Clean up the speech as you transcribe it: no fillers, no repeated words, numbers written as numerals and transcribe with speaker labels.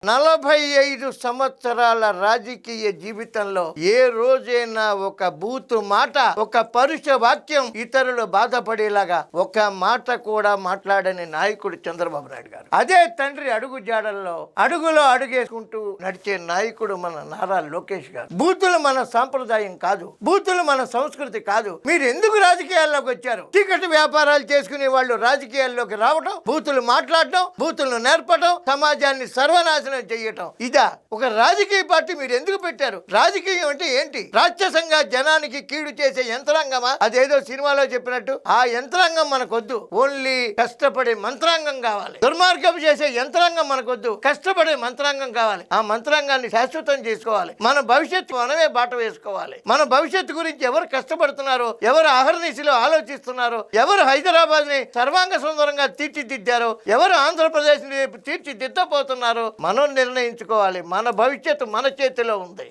Speaker 1: 45 సంవత్సరాల రాజకీయ జీవితంలో ఏ రోజైనా ఒక బూతు మాట, ఒక పరుష వాక్యం ఇతరులు బాధపడేలాగా ఒక మాట కూడా మాట్లాడని నాయకుడు చంద్రబాబు నాయుడు గారు. అదే తండ్రి అడుగు జాడల్లో అడుగులో అడుగేసుకుంటూ నడిచే నాయకుడు మన నారా లోకేష్ గారు. బూతులు మన సాంప్రదాయం కాదు, బూతులు మన సంస్కృతి కాదు. మీరు ఎందుకు రాజకీయాల్లోకి వచ్చారు? టికెట్ వ్యాపారాలు చేసుకునే వాళ్ళు రాజకీయాల్లోకి రావడం, బూతులు మాట్లాడటం, బూతులను నేర్పడం, సమాజాన్ని సర్వనాశనం చేయటం, ఇదా ఒక రాజకీయ పార్టీ మీరు ఎందుకు పెట్టారు? రాజకీయం అంటే ఏంటి? రాక్షసంగా జనానికి కీడు చేసే యంత్రాంగమా? అదేదో సినిమాలో చెప్పినట్టు ఆ యంత్రాంగం మనకొద్దు. ఓన్లీ కష్టపడే మంత్రాంగం కావాలి. దుర్మార్గం చేసే యంత్రాంగం మనకొద్దు, కష్టపడే మంత్రాంగం కావాలి. ఆ మంత్రాంగాన్ని శాశ్వతం చేసుకోవాలి. మన భవిష్యత్తు మనమే బాట వేసుకోవాలి. మన భవిష్యత్తు గురించి ఎవరు కష్టపడుతున్నారో, ఎవరు అహర్నిశలో ఆలోచిస్తున్నారో, ఎవరు హైదరాబాద్ ని సర్వాంగ సుందరంగా తీర్చిదిద్దారో, ఎవరు ఆంధ్రప్రదేశ్ ని తీర్చిదిద్దబోతున్నారో మనం నిర్ణయించుకోవాలి. మన భవిష్యత్తు మన చేతిలో ఉంది.